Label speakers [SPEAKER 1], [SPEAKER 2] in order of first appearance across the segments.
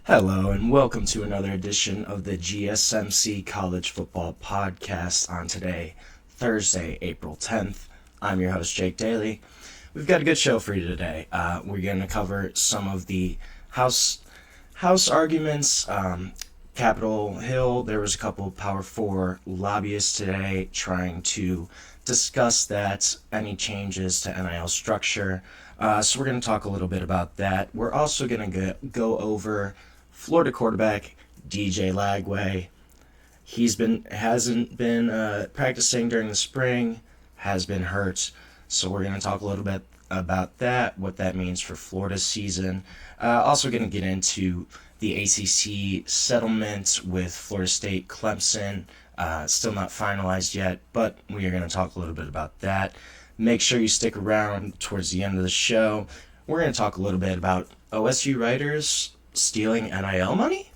[SPEAKER 1] Hello, and welcome to another edition of the GSMC College Football Podcast on today, Thursday, April 10th. I'm your host, Jake Daly. We've got a good show for you today. We're going to cover some of the House arguments. Capitol Hill, there was a couple Power 4 lobbyists today trying to discuss that, any changes to NIL structure. So we're going to talk a little bit about that. We're also going to go over Florida quarterback DJ Lagway. Hasn't been practicing during the spring, has been hurt. So we're going to talk a little bit about that, what that means for Florida's season. Also going to get into the ACC settlement with Florida State Clemson. Still not finalized yet, but we are going to talk a little bit about that. Make sure you stick around towards the end of the show. We're going to talk a little bit about OSU writers stealing NIL money?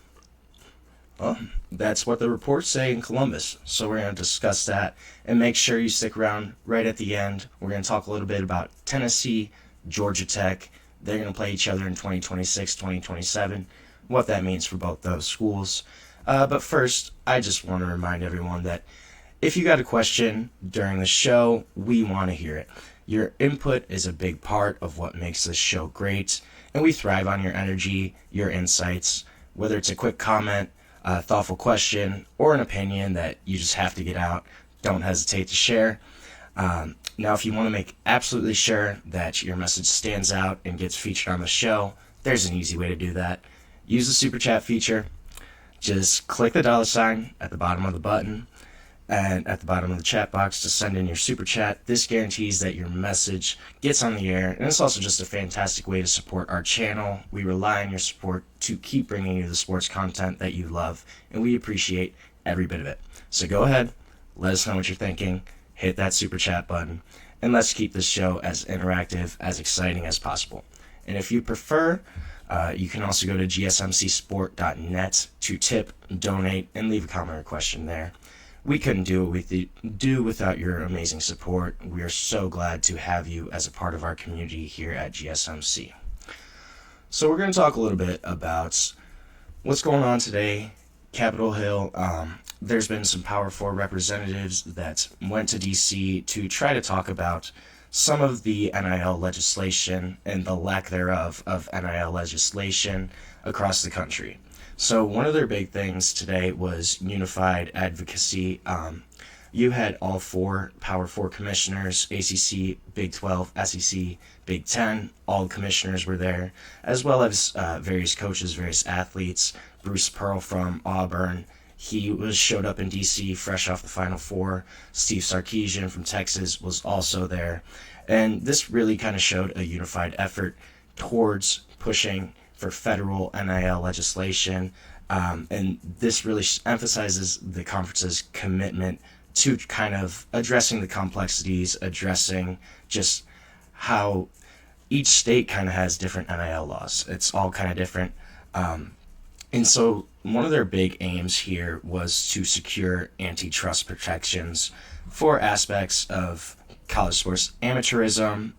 [SPEAKER 1] Well, that's what the reports say in Columbus. So we're going to discuss that. And make sure you stick around right at the end. We're going to talk a little bit about Tennessee, Georgia Tech. They're going to play each other in 2026, 2027. What that means for both those schools. But first, I just want to remind everyone that if you got a question during the show, we want to hear it. Your input is a big part of what makes this show great, and we thrive on your energy, your insights, whether it's a quick comment, a thoughtful question, or an opinion that you just have to get out. Don't hesitate to share. Now, if you want to make absolutely sure that your message stands out and gets featured on the show, there's an easy way to do that. Use the super chat feature. Just click the $ at the bottom of the button and at the bottom of the chat box to send in your super chat. This guarantees that your message gets on the air, and it's also just a fantastic way to support our channel. We rely on your support to keep bringing you the sports content that you love, and we appreciate every bit of it. So go ahead, let us know what you're thinking, hit that super chat button, and let's keep this show as interactive, as exciting as possible. And if you prefer, you can also go to gsmcsport.net to tip, donate, and leave a comment or question there. We couldn't do without your amazing support. We are so glad to have you as a part of our community here at GSMC. So we're going to talk a little bit about what's going on today. Capitol Hill, there's been some Power 4 representatives that went to D.C. to try to talk about some of the NIL legislation and the lack thereof of NIL legislation across the country. So one of their big things today was unified advocacy. You had all four Power 4 commissioners, ACC, Big 12, SEC, Big 10, all the commissioners were there, as well as various coaches, various athletes. Bruce Pearl from Auburn, he showed up in D.C. fresh off the Final Four. Steve Sarkisian from Texas was also there. And this really kind of showed a unified effort towards pushing for federal NIL legislation. And this really emphasizes the conference's commitment to kind of addressing the complexities, addressing just how each state kind of has different NIL laws. It's all kind of different. And so one of their big aims here was to secure antitrust protections for aspects of college sports amateurism,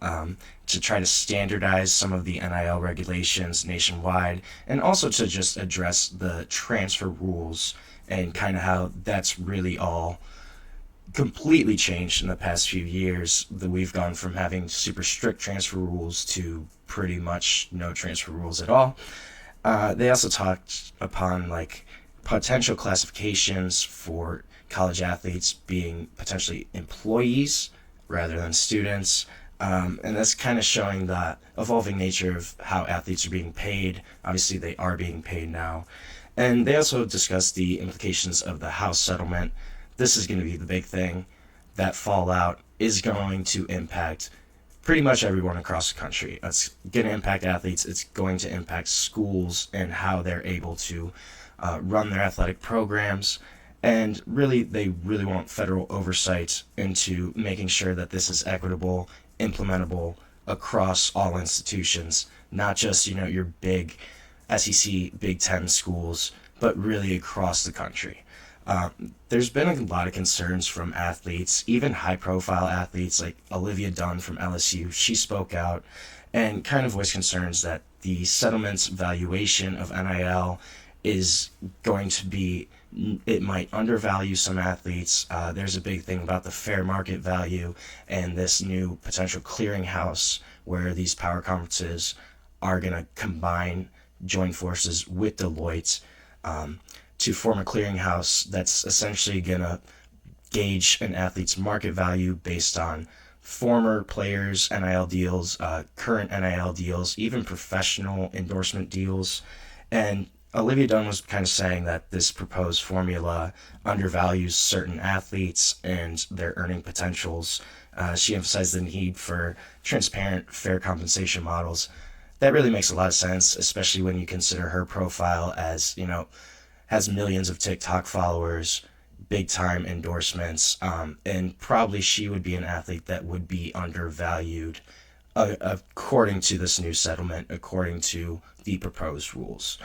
[SPEAKER 1] to try to standardize some of the NIL regulations nationwide, and also to just address the transfer rules and kind of how that's really all completely changed in the past few years. That we've gone from having super strict transfer rules to pretty much no transfer rules at all. They also talked upon like potential classifications for college athletes being potentially employees rather than students. And that's kind of showing the evolving nature of how athletes are being paid. Obviously, they are being paid now. And they also discussed the implications of the House settlement. This is going to be the big thing. That fallout is going to impact pretty much everyone across the country. It's going to impact athletes. It's going to impact schools and how they're able to run their athletic programs. And really, they really want federal oversight into making sure that this is equitable, implementable across all institutions, not just, your big SEC, Big 10 schools, but really across the country. There's been a lot of concerns from athletes, even high-profile athletes like Olivia Dunne from LSU. She spoke out and kind of voiced concerns that the settlement's valuation of NIL is going to be, it might undervalue some athletes. There's a big thing about the fair market value and this new potential clearinghouse where these power conferences are going to join forces with Deloitte to form a clearinghouse that's essentially going to gauge an athlete's market value based on former players' NIL deals, current NIL deals, even professional endorsement deals. And Olivia Dunne was kind of saying that this proposed formula undervalues certain athletes and their earning potentials. She emphasized the need for transparent, fair compensation models. That really makes a lot of sense, especially when you consider her profile as, has millions of TikTok followers, big time endorsements, and probably she would be an athlete that would be undervalued according to this new settlement, according to the proposed rules.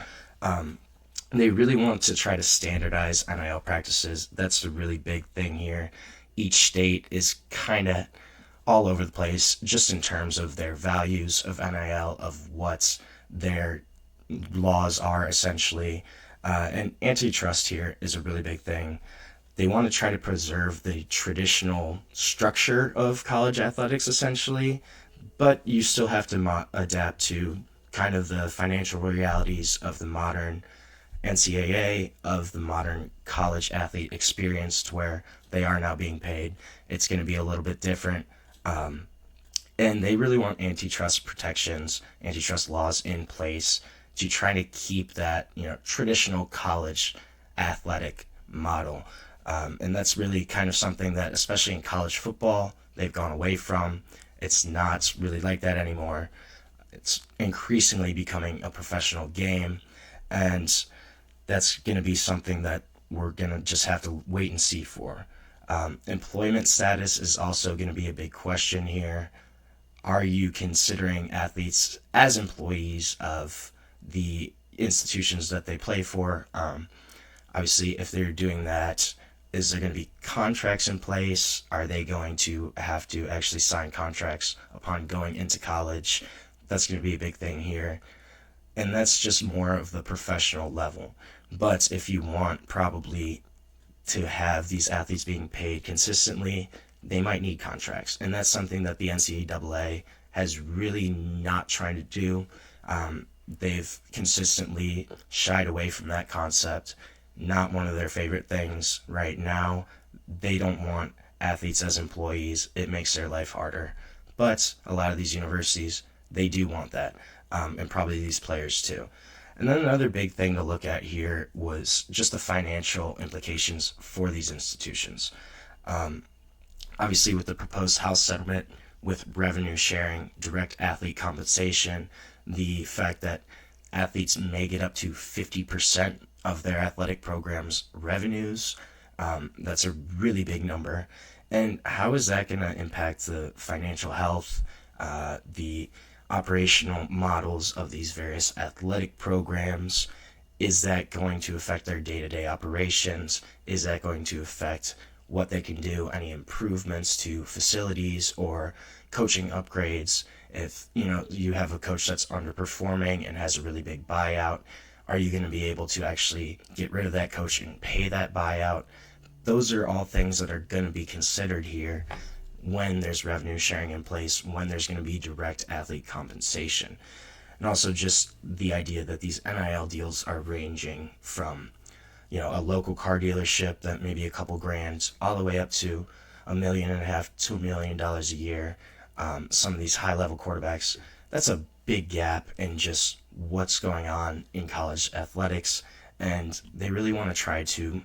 [SPEAKER 1] They really want to try to standardize NIL practices. That's a really big thing here. Each state is kind of all over the place just in terms of their values of NIL, of what their laws are essentially. And antitrust here is a really big thing. They want to try to preserve the traditional structure of college athletics essentially, but you still have to adapt to kind of the financial realities of the modern NCAA, of the modern college athlete experience to where they are now being paid. It's going to be a little bit different. And they really want antitrust protections, antitrust laws in place to try to keep that, traditional college athletic model. And that's really kind of something that, especially in college football, they've gone away from. It's not really like that anymore. It's increasingly becoming a professional game, and that's going to be something that we're going to just have to wait and see for. Employment status is also going to be a big question here. Are you considering athletes as employees of the institutions that they play for? Obviously, if they're doing that, is there going to be contracts in place? Are they going to have to actually sign contracts upon going into college? That's going to be a big thing here. And that's just more of the professional level. But if you want probably to have these athletes being paid consistently, they might need contracts. And that's something that the NCAA has really not trying to do. They've consistently shied away from that concept. Not one of their favorite things right now. They don't want athletes as employees. It makes their life harder. But a lot of these universities, they do want that, and probably these players too. And then another big thing to look at here was just the financial implications for these institutions. Obviously, with the proposed House settlement, with revenue sharing, direct athlete compensation, the fact that athletes may get up to 50% of their athletic program's revenues, that's a really big number. And how is that going to impact the financial health, the operational models of these various athletic programs? Is that going to affect their day-to-day operations? Is that going to affect what they can do, any improvements to facilities or coaching upgrades? If you have a coach that's underperforming and has a really big buyout, are you going to be able to actually get rid of that coach and pay that buyout? Those are all things that are going to be considered here when there's revenue sharing in place, when there's going to be direct athlete compensation. And also just the idea that these NIL deals are ranging from, a local car dealership that maybe a couple grand all the way up to $1.5 million, $2 million a year. Some of these high level quarterbacks, that's a big gap in just what's going on in college athletics. And they really want to try to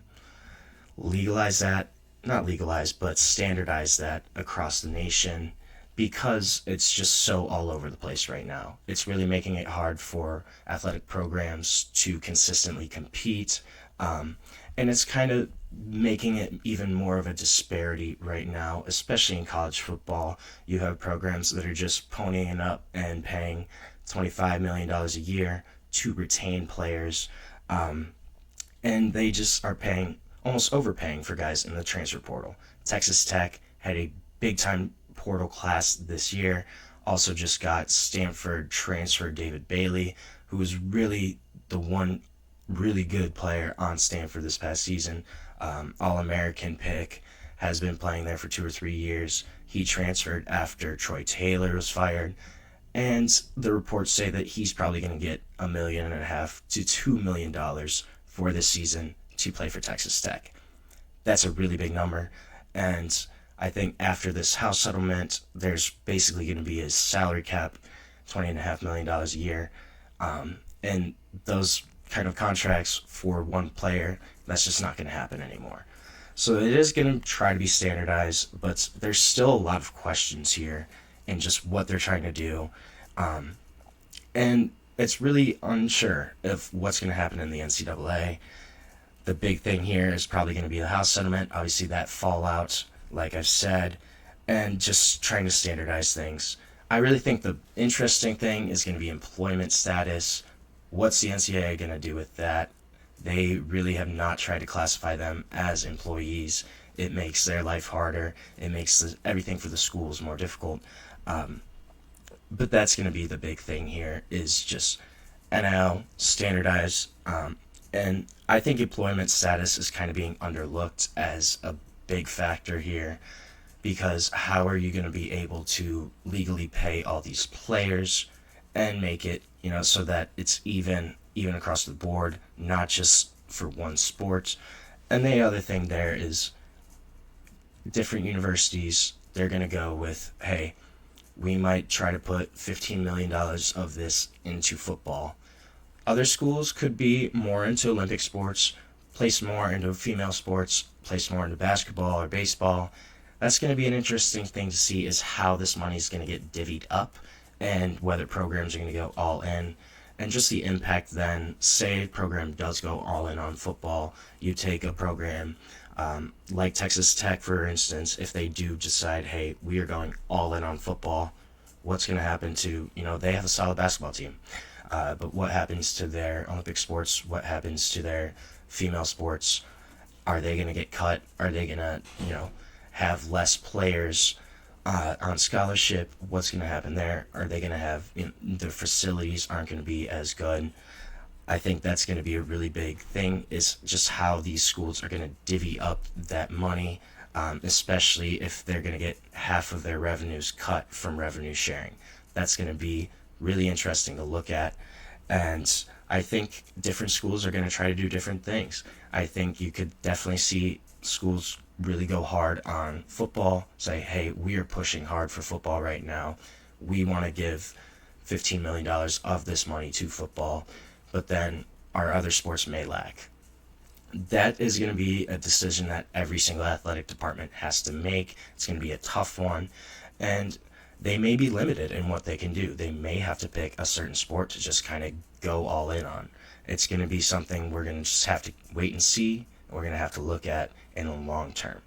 [SPEAKER 1] legalize that, not legalize, but standardize that across the nation, because it's just so all over the place right now. It's really making it hard for athletic programs to consistently compete. And it's kind of making it even more of a disparity right now, especially in college football. You have programs that are just ponying up and paying $25 million a year to retain players. And they just are almost overpaying for guys in the transfer portal. Texas Tech had a big time portal class this year. Also just got Stanford transfer David Bailey, who was really the one really good player on Stanford this past season. All-American pick, has been playing there for 2 or 3 years. He transferred after Troy Taylor was fired. And the reports say that he's probably going to get $1.5 million to $2 million for this season to play for Texas Tech. That's a really big number. And I think after this House settlement, there's basically going to be a salary cap, $20.5 million a year. And those kind of contracts for one player, that's just not going to happen anymore. So it is going to try to be standardized, but there's still a lot of questions here in just what they're trying to do. And it's really unsure of what's going to happen in the NCAA. The big thing here is probably going to be the House settlement, obviously that fallout, like I've said, and just trying to standardize things. I really think the interesting thing is going to be employment status. What's the NCAA going to do with that? They really have not tried to classify them as employees. It makes their life harder. It makes everything for the schools more difficult. But that's going to be the big thing here, is just NIL, standardize. And I think employment status is kind of being underlooked as a big factor here, because how are you going to be able to legally pay all these players and make it, so that it's even across the board, not just for one sport. And the other thing there is different universities, they're going to go with, hey, we might try to put $15 million of this into football. Other schools could be more into Olympic sports, place more into female sports, place more into basketball or baseball. That's going to be an interesting thing to see, is how this money is going to get divvied up and whether programs are going to go all in. And just the impact then, say a program does go all in on football, you take a program like Texas Tech, for instance, if they do decide, hey, we are going all in on football, what's going to happen to, they have a solid basketball team. But what happens to their Olympic sports? What happens to their female sports? Are they going to get cut? Are they going to, have less players on scholarship? What's going to happen there? Are they going to have, the facilities aren't going to be as good? I think that's going to be a really big thing, is just how these schools are going to divvy up that money, especially if they're going to get half of their revenues cut from revenue sharing. That's going to be really interesting to look at. And I think different schools are going to try to do different things. I think you could definitely see schools really go hard on football, say, hey, we are pushing hard for football right now. We want to give $15 million of this money to football, but then our other sports may lack. That is going to be a decision that every single athletic department has to make. It's going to be a tough one, and they may be limited in what they can do. They may have to pick a certain sport to just kind of go all in on. It's going to be something we're going to just have to wait and see, and we're going to have to look at in the long term.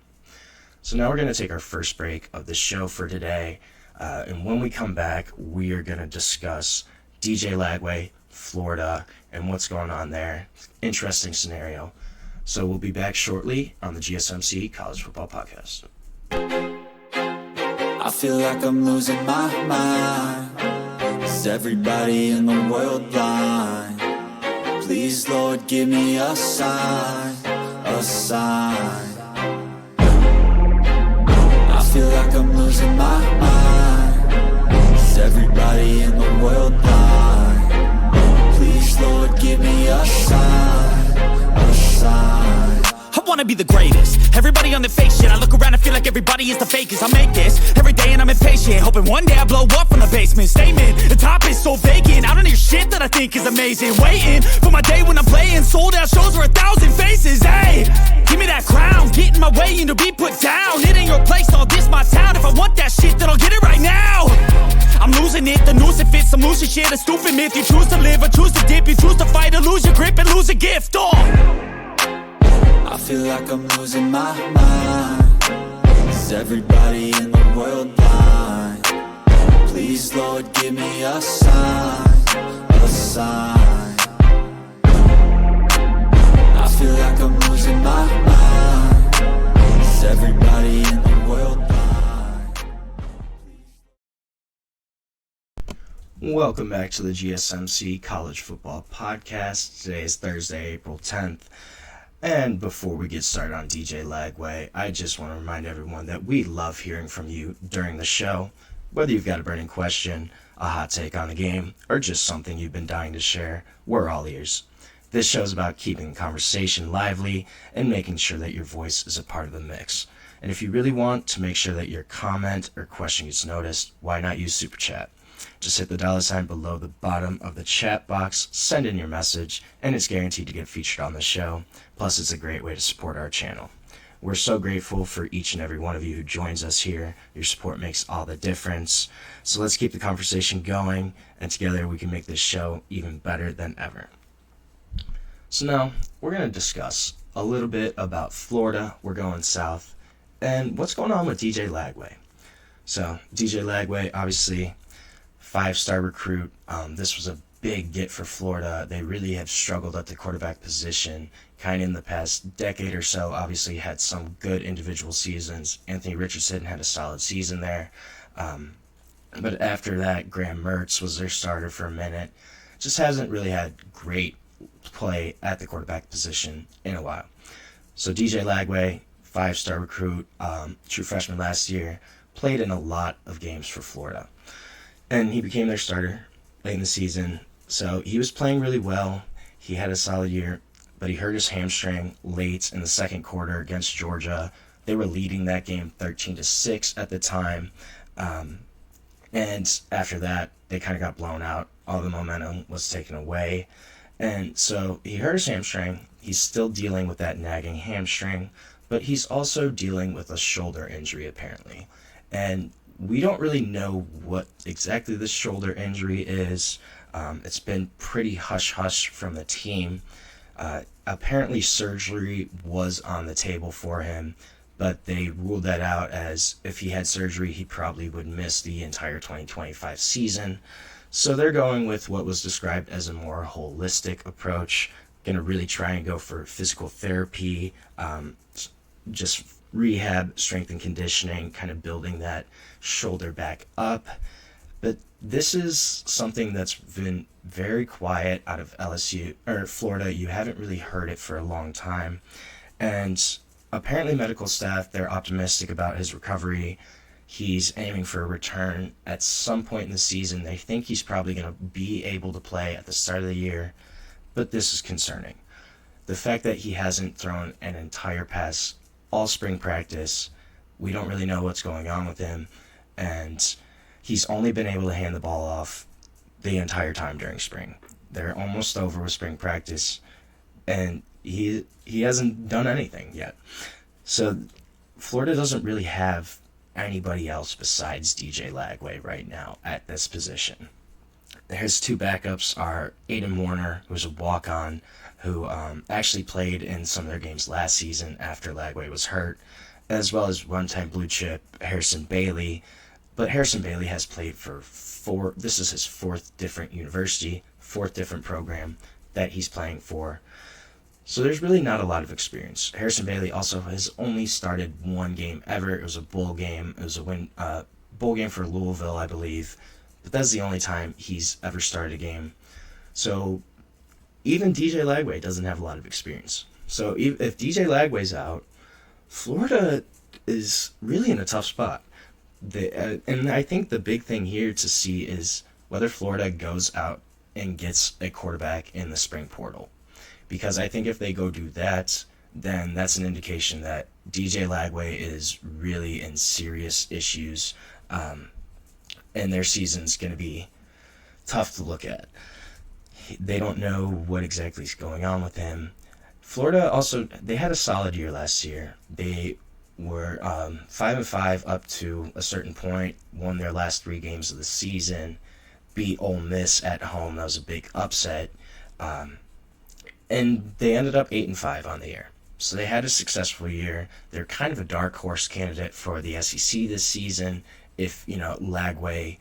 [SPEAKER 1] So now we're going to take our first break of the show for today, and when we come back, we are going to discuss DJ Lagway, Florida, and what's going on there. Interesting scenario. So we'll be back shortly on the GSMC College Football Podcast.
[SPEAKER 2] I feel like I'm losing my mind. Is everybody in the world blind? Please, Lord, give me a sign, a sign. I feel like I'm losing my mind. Is everybody in the world blind? Please, Lord, give me a sign, a sign.
[SPEAKER 3] I wanna be the greatest. Everybody on the fake shit. I look around and feel like everybody is the fakest. I make this every day and I'm impatient, hoping one day I blow up from the basement. Statement, the top is so vacant. I don't hear shit that I think is amazing. Waiting for my day when I'm playing sold out shows for 1,000 faces. Hey, give me that crown, get in my way and to be put down. It ain't your place, all this my town. If I want that shit, then I'll get it right now. I'm losing it, the noose it fits, some losing shit, a stupid myth. You choose to live or choose to dip, you choose to fight or lose your grip and lose a gift.
[SPEAKER 2] I feel like I'm losing my mind. Is everybody in the world blind? Please, Lord, give me a sign, a sign. I feel like I'm losing my mind. Is everybody in the world blind?
[SPEAKER 1] Welcome back to the GSMC College Football Podcast. Today is Thursday, April 10th. And before we get started on DJ Lagway, I just want to remind everyone that we love hearing from you during the show. Whether you've got a burning question, a hot take on the game, or just something you've been dying to share, we're all ears. This show is about keeping the conversation lively and making sure that your voice is a part of the mix. And if you really want to make sure that your comment or question gets noticed, why not use Super Chat? Just hit the $sign below the bottom of the chat box, send in your message, and it's guaranteed to get featured on the show. Plus, it's a great way to support our channel. We're so grateful for each and every one of you who joins us here. Your support makes all the difference. So let's keep the conversation going, and together we can make this show even better than ever. So now, we're going to discuss a little bit about Florida, we're going south, and what's going on with DJ Lagway. So, DJ Lagway, obviously, 5-star recruit. This was a big get for Florida. They really have struggled at the quarterback position kind of in the past decade or so. Obviously had some good individual seasons. Anthony Richardson had a solid season there. But after that, Graham Mertz was their starter for a minute. Just hasn't really had great play at the quarterback position in a while. So DJ Lagway, 5-star recruit, true freshman last year, played in a lot of games for Florida. And he became their starter late in the season. So he was playing really well. He had a solid year, but he hurt his hamstring late in the second quarter against Georgia. They were leading that game 13-6 at the time. And after that, they kind of got blown out. All the momentum was taken away. And so he hurt his hamstring. He's still dealing with that nagging hamstring, but he's also dealing with a shoulder injury apparently. And we don't really know what exactly the shoulder injury is. It's been pretty hush-hush from the team. Apparently surgery was on the table for him, but they ruled that out as if he had surgery, he probably would miss the entire 2025 season. So they're going with what was described as a more holistic approach, going to really try and go for physical therapy, just rehab, strength and conditioning, kind of building that shoulder back up. But this is something that's been very quiet out of LSU or Florida. You haven't really heard it for a long time. And apparently medical staff, they're optimistic about his recovery. He's aiming for a return at some point in the season. They think he's probably going to be able to play at the start of the year, but this is concerning. The fact that he hasn't thrown an entire pass all spring practice, we don't really know what's going on with him, and he's only been able to hand the ball off the entire time during spring. They're almost over with spring practice, and he hasn't done anything yet. So Florida doesn't really have anybody else besides DJ Lagway right now at this position. His two backups are Aiden Warner, who's a walk-on, who actually played in some of their games last season after Lagway was hurt, as well as one-time blue chip Harrison Bailey. But Harrison Bailey has played for this is his fourth different university, fourth different program that he's playing for. So there's really not a lot of experience. Harrison Bailey also has only started one game ever. It was a bowl game. It was a bowl game for Louisville, I believe. But that's the only time he's ever started a game. So even DJ Lagway doesn't have a lot of experience. So if DJ Lagway's out, Florida is really in a tough spot. And I think the big thing here to see is whether Florida goes out and gets a quarterback in the spring portal. Because I think if they go do that, then that's an indication that DJ Lagway is really in serious issues, and their season's going to be tough to look at. They don't know what exactly is going on with him. Florida also, they had a solid year last year. They were 5-5 up to a certain point, won their last 3 games of the season, beat Ole Miss at home. That was a big upset. And they ended up 8-5 on the year. So they had a successful year. They're kind of a dark horse candidate for the SEC this season if, Lagway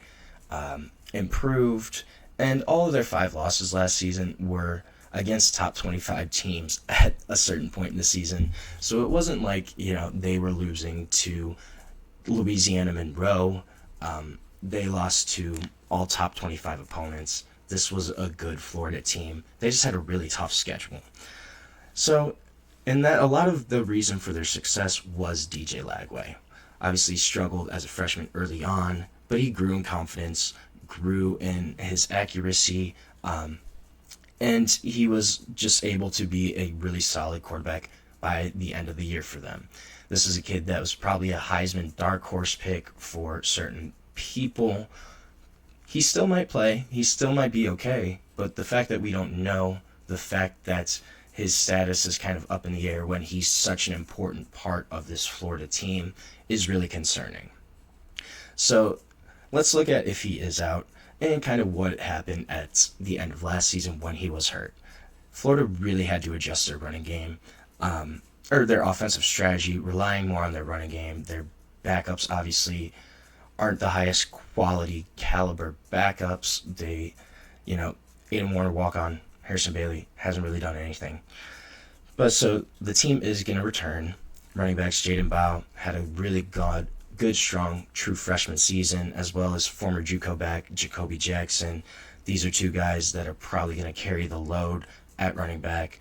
[SPEAKER 1] improved. And all of their 5 losses last season were against top 25 teams at a certain point in the season. So it wasn't like, they were losing to Louisiana Monroe. they lost to all top 25 opponents. This was a good Florida team. They just had a really tough schedule. So, and that a lot of the reason for their success was DJ Lagway. Obviously, he struggled as a freshman early on, but he grew in confidence, grew in his accuracy, and he was just able to be a really solid quarterback by the end of the year for them. This is a kid that was probably a Heisman dark horse pick for certain people. He still might play, he still might be okay, but the fact that we don't know, the fact that his status is kind of up in the air when he's such an important part of this Florida team is really concerning. So let's look at if he is out and kind of what happened at the end of last season when he was hurt. Florida really had to adjust their running game, or their offensive strategy, relying more on their running game. Their backups obviously aren't the highest quality caliber backups. They, Aiden Warner walk on, Harrison Bailey hasn't really done anything. But so the team is going to return. Running backs Jaden Bow had a really good, strong, true freshman season, as well as former JUCO back Jacoby Jackson. These are two guys that are probably going to carry the load at running back,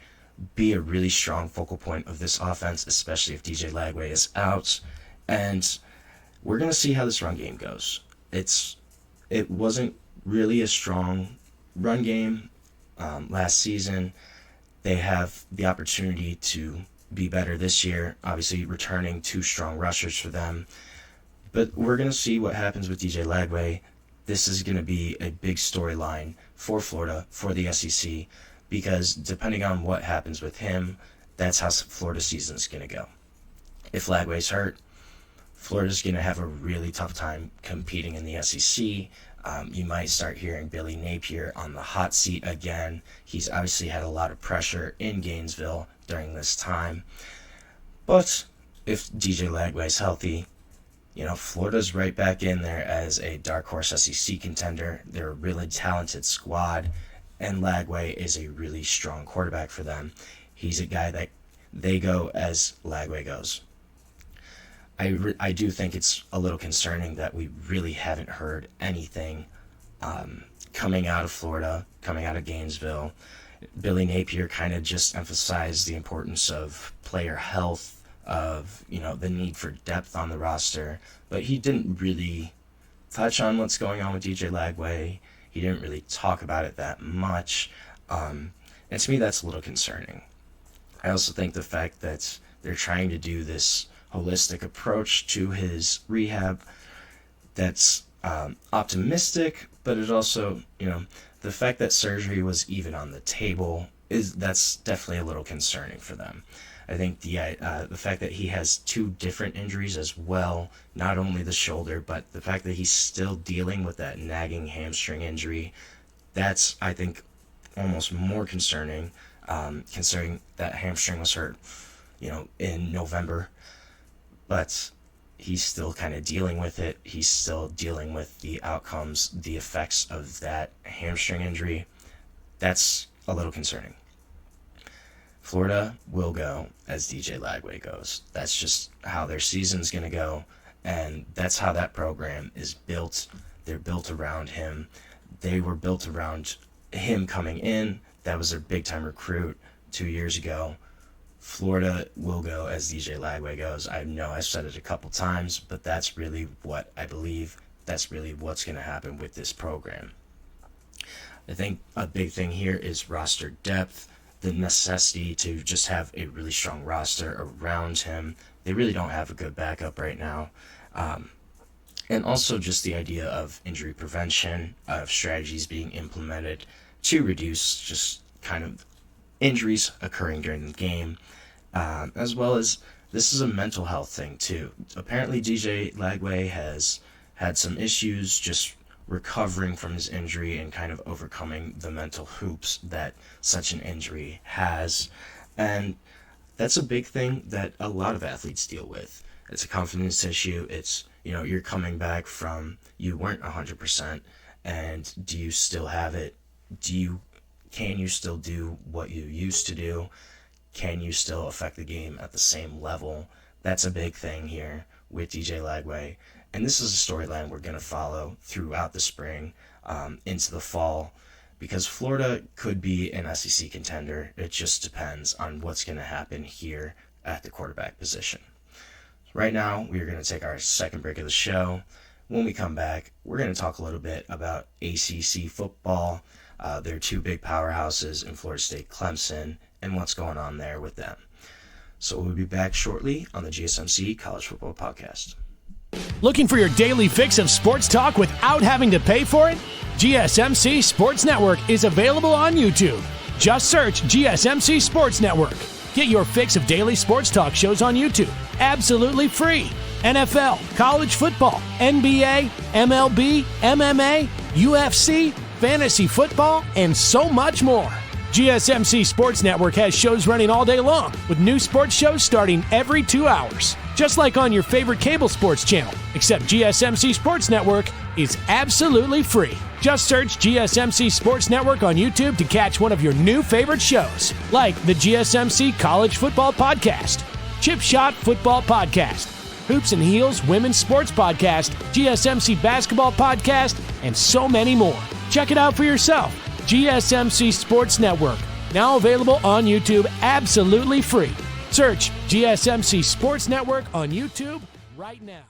[SPEAKER 1] be a really strong focal point of this offense, especially if DJ Lagway is out. And we're going to see how this run game goes. It wasn't really a strong run game last season. They have the opportunity to be better this year, obviously returning two strong rushers for them. But we're going to see what happens with DJ Lagway. This is going to be a big storyline for Florida, for the SEC, because depending on what happens with him, that's how Florida's season is going to go. If Lagway's hurt, Florida's going to have a really tough time competing in the SEC. You might start hearing Billy Napier on the hot seat again. He's obviously had a lot of pressure in Gainesville during this time. But if DJ Lagway's healthy, Florida's right back in there as a dark horse SEC contender. They're a really talented squad, and Lagway is a really strong quarterback for them. He's a guy that they go as Lagway goes. I do think it's a little concerning that we really haven't heard anything coming out of Florida, coming out of Gainesville. Billy Napier kind of just emphasized the importance of player health, of the need for depth on the roster, but he didn't really touch on what's going on with DJ Lagway. He didn't really talk about it that much, and to me that's a little concerning. I also think the fact that they're trying to do this holistic approach to his rehab, that's optimistic, but it also, the fact that surgery was even on the table that's definitely a little concerning for them. I think the fact that he has two different injuries as well, not only the shoulder, but the fact that he's still dealing with that nagging hamstring injury, that's, I think, almost more concerning, considering that hamstring was hurt, in November. But he's still kind of dealing with it. He's still dealing with the outcomes, the effects of that hamstring injury. That's a little concerning. Florida will go as DJ Lagway goes. That's just how their season's going to go, and that's how that program is built. They're built around him. They were built around him coming in. That was their big-time recruit 2 years ago. Florida will go as DJ Lagway goes. I know I've said it a couple times, but that's really what I believe. That's really what's going to happen with this program. I think a big thing here is roster depth, the necessity to just have a really strong roster around him. They really don't have a good backup right now. And also just the idea of injury prevention, of strategies being implemented to reduce just kind of injuries occurring during the game, as well as this is a mental health thing too. Apparently DJ Lagway has had some issues just recovering from his injury and kind of overcoming the mental hoops that such an injury has, and that's a big thing that a lot of athletes deal with. It's a confidence issue. It's, you're coming back from, you weren't 100%, and do you still have it? Can you still do what you used to do? Can you still affect the game at the same level? That's a big thing here with DJ Lagway. And this is a storyline we're going to follow throughout the spring into the fall, because Florida could be an SEC contender. It just depends on what's going to happen here at the quarterback position. Right now, we are going to take our second break of the show. When we come back, we're going to talk a little bit about ACC football, their two big powerhouses in Florida State, Clemson, and what's going on there with them. So we'll be back shortly on the GSMC College Football Podcast.
[SPEAKER 4] Looking for your daily fix of sports talk without having to pay for it? GSMC Sports Network is available on YouTube. Just search GSMC Sports Network. Get your fix of daily sports talk shows on YouTube, absolutely free. NFL, college football, NBA, MLB, MMA, UFC, fantasy football, and so much more. GSMC Sports Network has shows running all day long, with new sports shows starting every 2 hours. Just like on your favorite cable sports channel, except GSMC Sports Network is absolutely free. Just search GSMC Sports Network on YouTube to catch one of your new favorite shows, like the GSMC College Football Podcast, Chip Shot Football Podcast, Hoops and Heels Women's Sports Podcast, GSMC Basketball Podcast, and so many more. Check it out for yourself. GSMC Sports Network, now available on YouTube absolutely free. Search GSMC Sports Network on YouTube right now.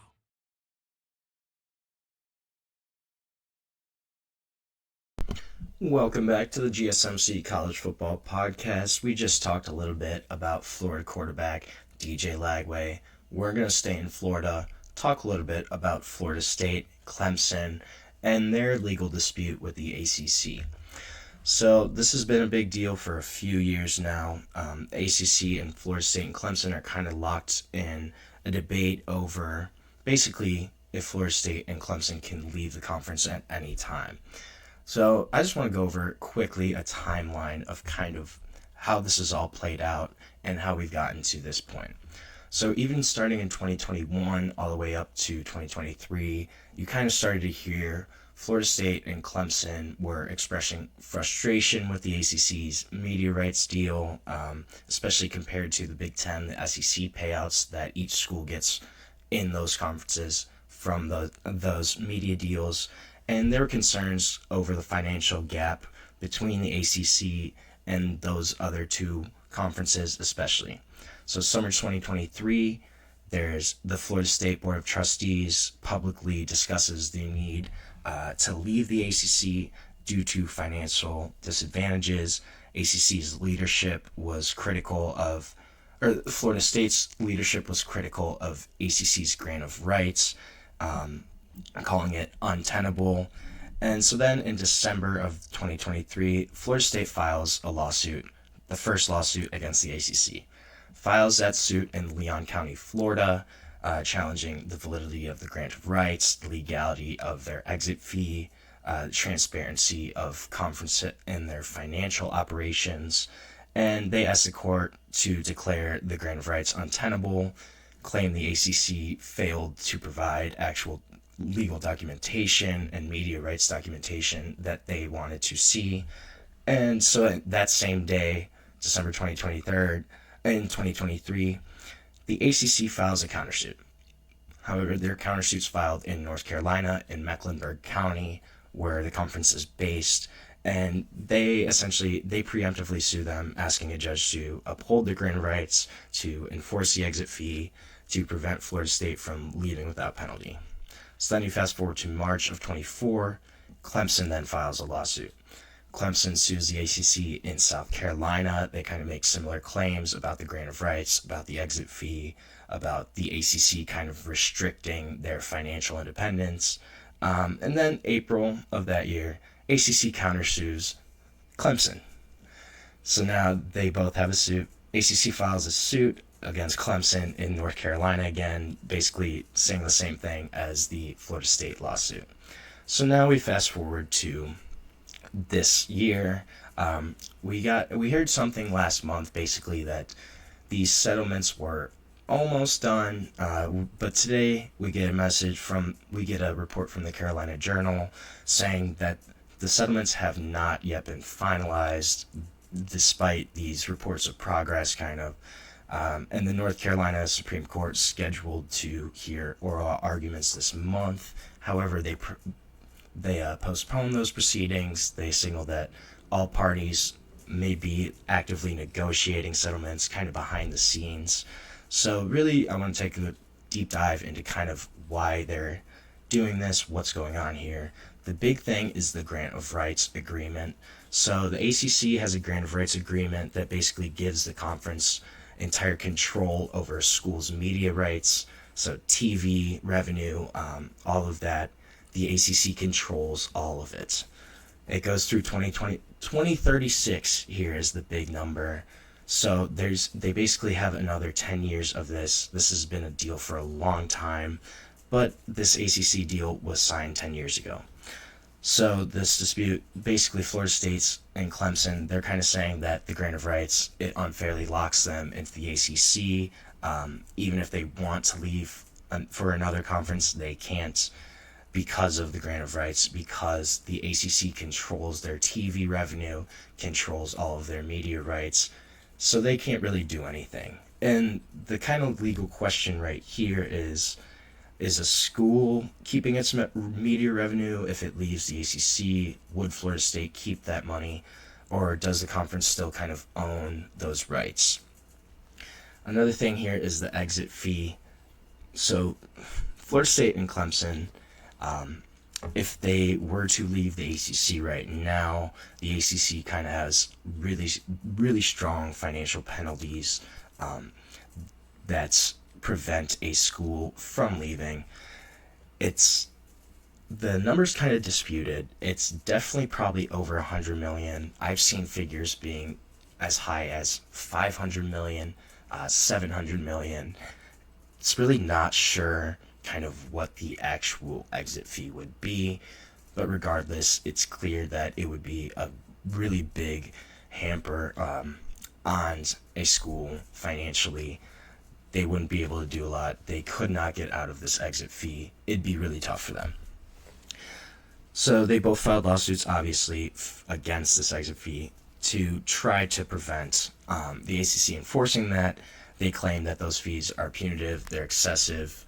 [SPEAKER 1] Welcome back to the GSMC College Football Podcast. We just talked a little bit about Florida quarterback DJ Lagway. We're going to stay in Florida, talk a little bit about Florida State, Clemson, and their legal dispute with the ACC. So this has been a big deal for a few years now. ACC and Florida State and Clemson are kind of locked in a debate over basically if Florida State and Clemson can leave the conference at any time. So I just want to go over quickly a timeline of kind of how this has all played out and how we've gotten to this point. So even starting in 2021 all the way up to 2023, you kind of started to hear Florida State and Clemson were expressing frustration with the ACC's media rights deal, especially compared to the Big Ten, the SEC payouts that each school gets in those conferences from those media deals. And there were concerns over the financial gap between the ACC and those other two conferences especially. So summer 2023, there's the Florida State Board of Trustees publicly discusses the need to leave the ACC due to financial disadvantages. ACC's leadership was critical of, or Florida State's leadership was critical of ACC's grant of rights, calling it untenable. And so then in December of 2023, Florida State files a lawsuit, the first lawsuit against the ACC. Files that suit in Leon County, Florida, challenging the validity of the grant of rights, the legality of their exit fee, transparency of conference in their financial operations. And they asked the court to declare the grant of rights untenable, claim the ACC failed to provide actual legal documentation and media rights documentation that they wanted to see. And so that same day, December 2023, in 2023, the ACC files a countersuit. However, their countersuit's filed in North Carolina, in Mecklenburg County, where the conference is based, and they preemptively sue them, asking a judge to uphold the grant of rights, to enforce the exit fee, to prevent Florida State from leaving without penalty. So then you fast forward to March of 24, Clemson then files a lawsuit. Clemson sues the ACC in South Carolina. They kind of make similar claims about the grant of rights, about the exit fee, about the ACC kind of restricting their financial independence. And then April of that year, ACC countersues Clemson. So now they both have a suit. ACC files a suit against Clemson in North Carolina again, basically saying the same thing as the Florida State lawsuit. So now we fast forward to this year. We heard something last month basically that these settlements were almost done, but today we get a report from the Carolina Journal saying that the settlements have not yet been finalized despite these reports of progress kind of. And the North Carolina Supreme Court scheduled to hear oral arguments this month. However, they postponed those proceedings. They signaled that all parties may be actively negotiating settlements kind of behind the scenes. So really, I want to take a deep dive into kind of why they're doing this, what's going on here. The big thing is the Grant of Rights Agreement. So the ACC has a Grant of Rights Agreement that basically gives the conference entire control over a school's media rights. So TV, revenue, all of that. The ACC controls all of it. It goes through 2036 here is the big number. So they basically have another 10 years of this. This has been a deal for a long time, but this ACC deal was signed 10 years ago. So this dispute, basically Florida State and Clemson, they're kind of saying that the grant of rights, it unfairly locks them into the ACC. Even if they want to leave for another conference, they can't because of the grant of rights, because the ACC controls their TV revenue, controls all of their media rights, so they can't really do anything. And the kind of legal question right here is a school keeping its media revenue if it leaves the ACC? Would Florida State keep that money, or does the conference still kind of own those rights? Another thing here is the exit fee. So Florida State and Clemson, if they were to leave the ACC right now, the ACC kind of has really, really strong financial penalties that prevent a school from leaving. The number's kind of disputed. It's definitely probably over 100 million. I've seen figures being as high as 500 million, 700 million. It's really not sure kind of what the actual exit fee would be, but regardless, it's clear that it would be a really big hamper on a school financially. They wouldn't be able to do a lot. They could not get out of this exit fee. It'd be really tough for them. So they both filed lawsuits, obviously, against this exit fee to try to prevent the ACC enforcing that. They claim that those fees are punitive, they're excessive,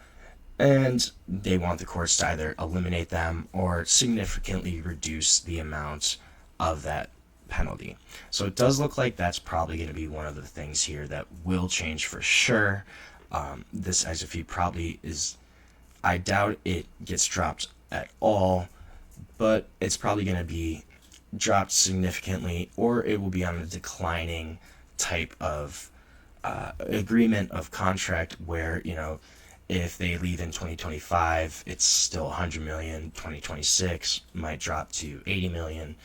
[SPEAKER 1] and they want the courts to either eliminate them or significantly reduce the amount of that penalty. So it does look like that's probably going to be one of the things here that will change for sure. This exit fee probably is, I doubt it gets dropped at all, but it's probably going to be dropped significantly, or it will be on a declining type of agreement of contract where, if they leave in 2025, it's still 100 million. 2026 might drop to 80 million.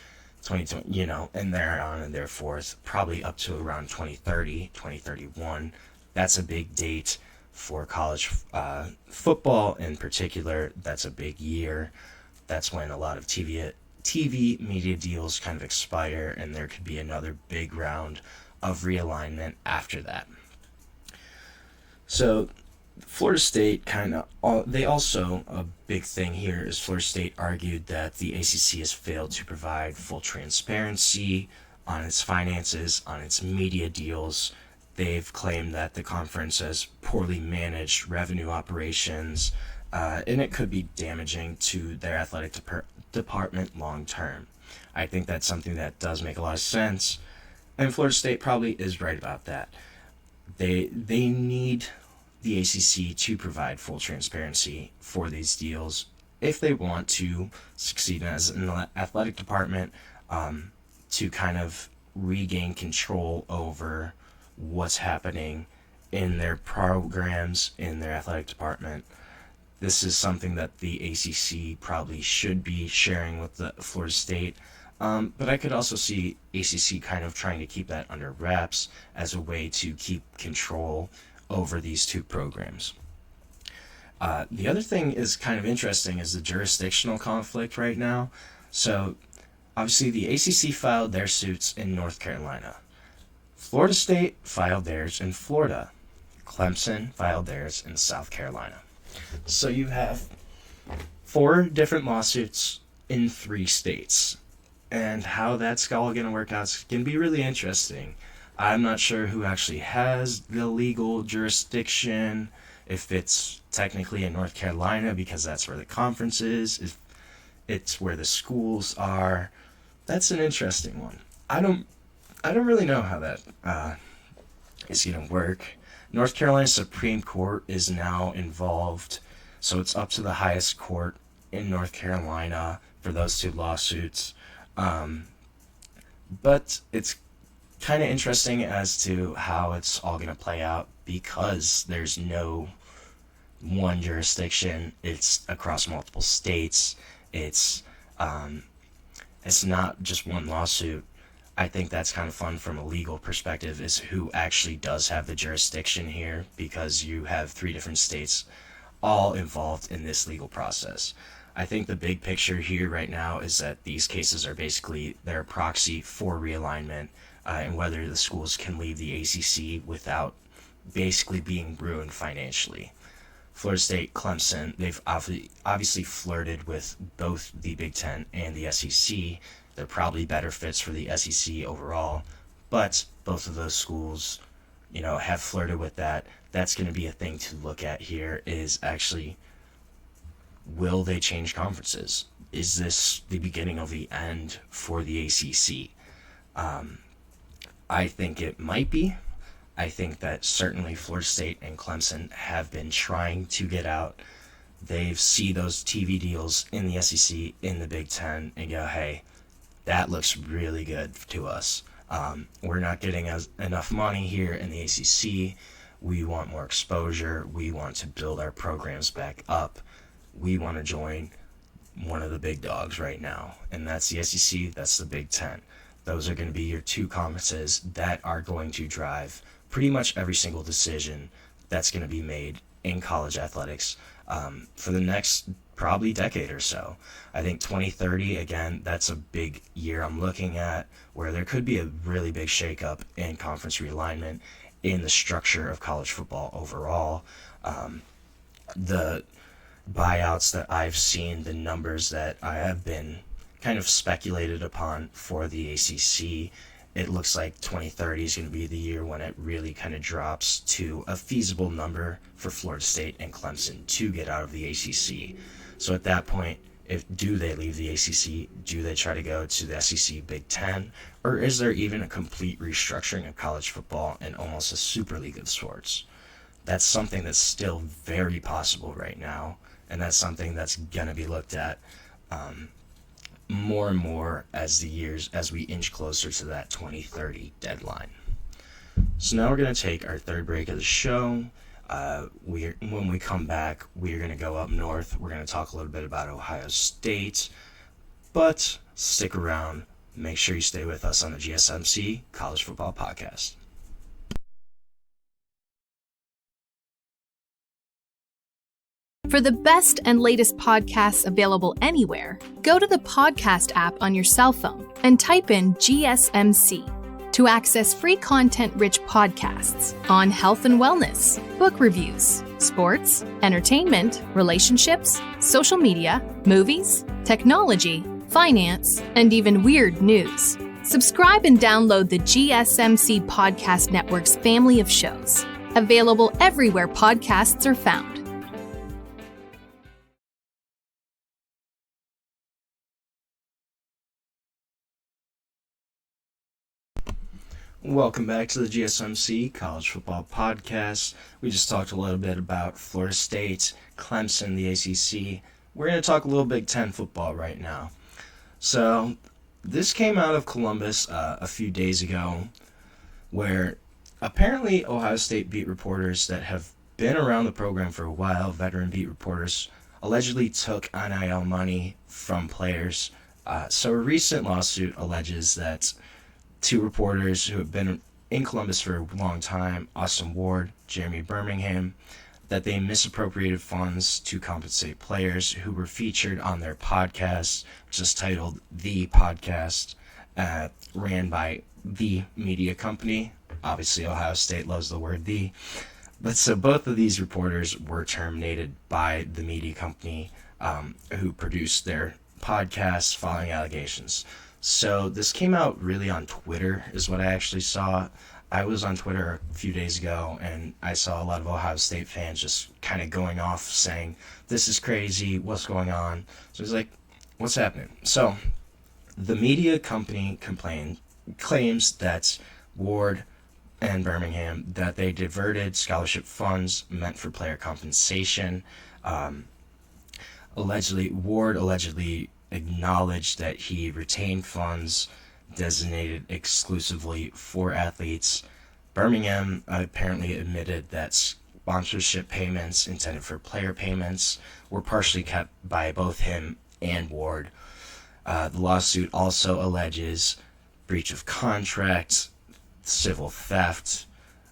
[SPEAKER 1] 2020, and there on and there forth, probably up to around 2030, 2031. That's a big date for college football in particular. That's a big year. That's when a lot of TV media deals kind of expire, and there could be another big round of realignment after that. So Florida State a big thing here is Florida State argued that the ACC has failed to provide full transparency on its finances, on its media deals. They've claimed that the conference has poorly managed revenue operations, and it could be damaging to their athletic department long term. I think that's something that does make a lot of sense, and Florida State probably is right about that. They need the ACC to provide full transparency for these deals if they want to succeed as an athletic department, to kind of regain control over what's happening in their programs, in their athletic department. This is something that the ACC probably should be sharing with the Florida State, but I could also see ACC kind of trying to keep that under wraps as a way to keep control over these two programs. The other thing is kind of interesting is the jurisdictional conflict right now. So obviously the ACC filed their suits in North Carolina. Florida State filed theirs in Florida. Clemson filed theirs in South Carolina. So you have 4 different lawsuits in 3 states. And how that's all going to work out is going to be really interesting. I'm not sure who actually has the legal jurisdiction, if it's technically in North Carolina because that's where the conference is, if it's where the schools are. That's an interesting one. I don't really know how that is going to work. North Carolina Supreme Court is now involved, so it's up to the highest court in North Carolina for those two lawsuits. But it's kind of interesting as to how it's all going to play out because there's no one jurisdiction. It's across multiple states. It's not just one lawsuit. I think that's kind of fun from a legal perspective, is who actually does have the jurisdiction here, because you have 3 different states all involved in this legal process. I think the big picture here right now is that these cases are basically their proxy for realignment, and whether the schools can leave the ACC without basically being ruined financially. Florida State, Clemson, they've obviously flirted with both the Big Ten and the SEC. They're probably better fits for the SEC overall, but both of those schools, have flirted with that. That's going to be a thing to look at here, is actually, will they change conferences? Is this the beginning of the end for the ACC? I think it might be. I think that certainly Florida State and Clemson have been trying to get out. They see those TV deals in the SEC, in the Big Ten, and go, hey, that looks really good to us. We're not getting enough money here in the ACC. We want more exposure. We want to build our programs back up. We want to join one of the big dogs right now, and that's the SEC, that's the Big Ten. Those are going to be your 2 conferences that are going to drive pretty much every single decision that's going to be made in college athletics for the next probably decade or so. I think 2030, again, that's a big year I'm looking at, where there could be a really big shakeup in conference realignment, in the structure of college football overall. The buyouts that I've seen, the numbers that I have been kind of speculated upon for the ACC, it looks like 2030 is going to be the year when it really kind of drops to a feasible number for Florida State and Clemson to get out of the ACC. So at that point, do they leave the ACC? Do they try to go to the SEC Big Ten? Or is there even a complete restructuring of college football and almost a super league of sorts? That's something that's still very possible right now, and that's something that's going to be looked at more and more as we inch closer to that 2030 deadline. So now we're going to take our 3rd break of the show. When we come back, we're going to go up north. We're going to talk a little bit about Ohio State, but stick around. Make sure you stay with us on the GSMC College Football Podcast.
[SPEAKER 5] For the best and latest podcasts available anywhere, go to the podcast app on your cell phone and type in GSMC to access free content-rich podcasts on health and wellness, book reviews, sports, entertainment, relationships, social media, movies, technology, finance, and even weird news. Subscribe and download the GSMC Podcast Network's family of shows, available everywhere podcasts are found.
[SPEAKER 1] Welcome back to the GSMC College Football Podcast. We just talked a little bit about Florida State, Clemson, the ACC. We're going to talk a little Big Ten football right now. So this came out of Columbus a few days ago, where apparently Ohio State beat reporters that have been around the program for a while, veteran beat reporters, allegedly took NIL money from players. So a recent lawsuit alleges that 2 reporters who have been in Columbus for a long time, Austin Ward, Jeremy Birmingham, that they misappropriated funds to compensate players who were featured on their podcast, which is titled The Podcast, ran by the media company. Obviously, Ohio State loves the word the. But so both of these reporters were terminated by the media company who produced their podcast following allegations. So this came out really on Twitter is what I actually saw. I was on Twitter a few days ago, and I saw a lot of Ohio State fans just kind of going off saying, this is crazy, what's going on? So it's like, what's happening? So the media company claims that Ward and Birmingham, that they diverted scholarship funds meant for player compensation. Ward allegedly acknowledged that he retained funds designated exclusively for athletes. Birmingham apparently admitted that sponsorship payments intended for player payments were partially kept by both him and Ward. The lawsuit also alleges breach of contract, civil theft,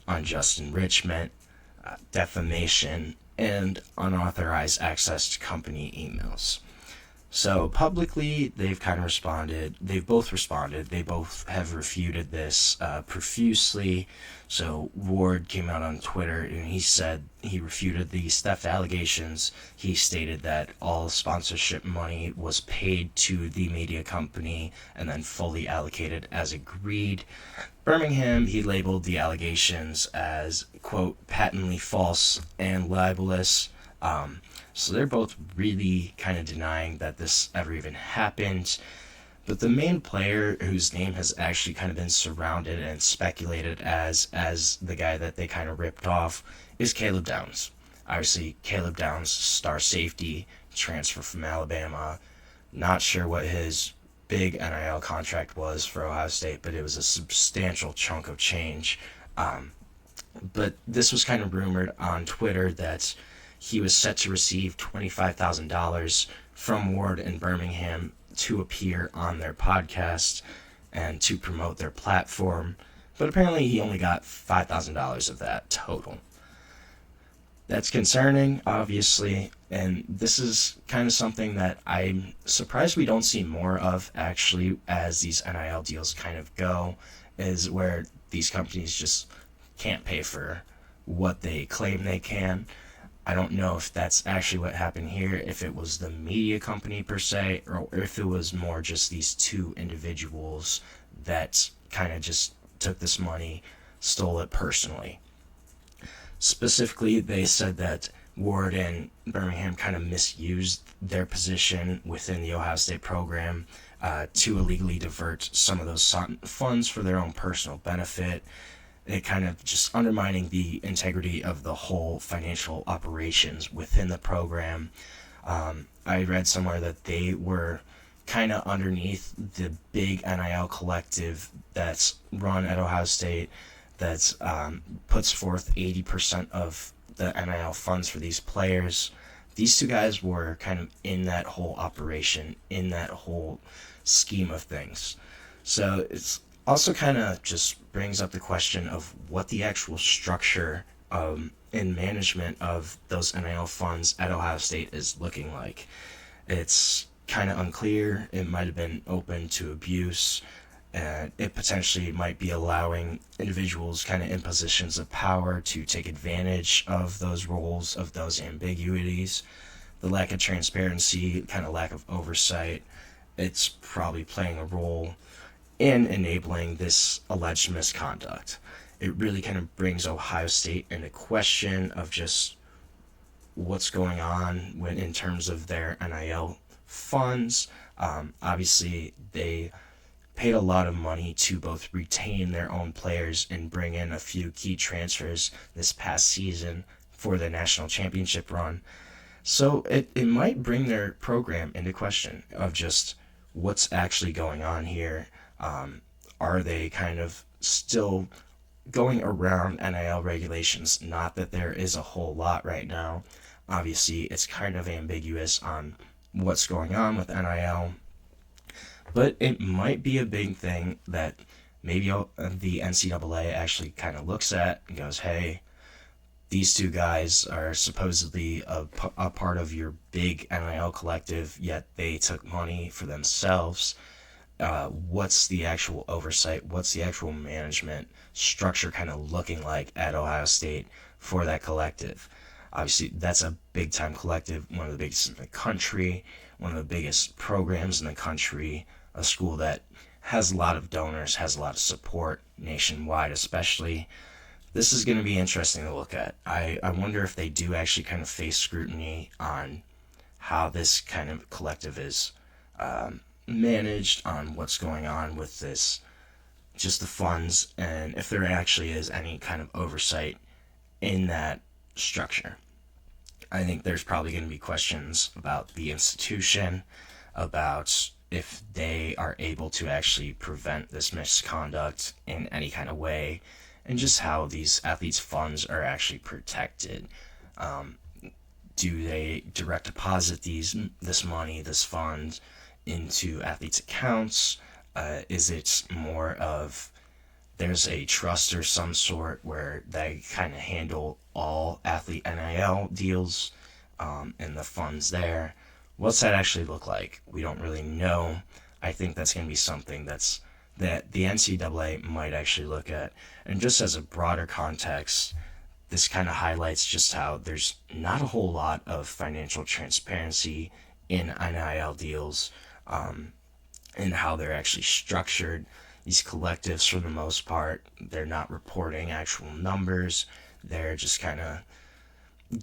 [SPEAKER 1] unjust enrichment, defamation, and unauthorized access to company emails. So publicly, they've kind of responded. They've both responded. They both have refuted this profusely. So Ward came out on Twitter and he said he refuted these theft allegations. He stated that all sponsorship money was paid to the media company and then fully allocated as agreed. Birmingham, he labeled the allegations as, quote, patently false and libelous. So they're both really kind of denying that this ever even happened. But the main player whose name has actually kind of been surrounded and speculated as the guy that they kind of ripped off is Caleb Downs. Obviously, Caleb Downs, star safety, transfer from Alabama. Not sure what his big NIL contract was for Ohio State, but it was a substantial chunk of change. But this was kind of rumored on Twitter that he was set to receive $25,000 from Ward and Birmingham to appear on their podcast and to promote their platform. But apparently he only got $5,000 of that total. That's concerning, obviously, and this is kind of something that I'm surprised we don't see more of, actually, as these NIL deals kind of go, is where these companies just can't pay for what they claim they can. I don't know if that's actually what happened here, if it was the media company per se, or if it was more just these two individuals that kind of just took this money, stole it personally. Specifically, they said that Ward and Birmingham kind of misused their position within the Ohio State program to illegally divert some of those funds for their own personal benefit. It kind of just undermining the integrity of the whole financial operations within the program. I read somewhere that they were kind of underneath the big NIL collective that's run at Ohio State that puts forth 80% of the NIL funds for these players. These two guys were kind of in that whole operation, in that whole scheme of things. So it's also kind of just brings up the question of what the actual structure and management of those NIL funds at Ohio State is looking like. It's kind of unclear. It might have been open to abuse. It potentially might be allowing individuals kind of in positions of power to take advantage of those roles, of those ambiguities. The lack of transparency, kind of lack of oversight, it's probably playing a role in enabling this alleged misconduct. It really kind of brings Ohio State into question of just what's going on in terms of their NIL funds. Obviously, they paid a lot of money to both retain their own players and bring in a few key transfers this past season for the national championship run. So it might bring their program into question of just what's actually going on here. Are they kind of still going around NIL regulations? Not that there is a whole lot right now. Obviously, it's kind of ambiguous on what's going on with NIL. But it might be a big thing that maybe the NCAA actually kind of looks at and goes, hey, these two guys are supposedly a part of your big NIL collective, yet they took money for themselves. What's the actual oversight? What's the actual management structure kind of looking like at Ohio State for that collective? Obviously, that's a big-time collective, one of the biggest in the country, one of the biggest programs in the country, a school that has a lot of donors, has a lot of support nationwide especially. This is going to be interesting to look at. I wonder if they do actually kind of face scrutiny on how this kind of collective is managed, on what's going on with this, just the funds, and if there actually is any kind of oversight in that structure. I think there's probably going to be questions about the institution, about if they are able to actually prevent this misconduct in any kind of way, and just how these athletes' funds are actually protected. Do they direct deposit this money, this fund, into athletes' accounts? Is it more of there's a trust or some sort where they kind of handle all athlete NIL deals and the funds there? What's that actually look like? We don't really know. I think that's going to be something that the NCAA might actually look at. And just as a broader context, this kind of highlights just how there's not a whole lot of financial transparency in NIL deals, and how they're actually structured. These collectives, for the most part, they're not reporting actual numbers. They're just kind of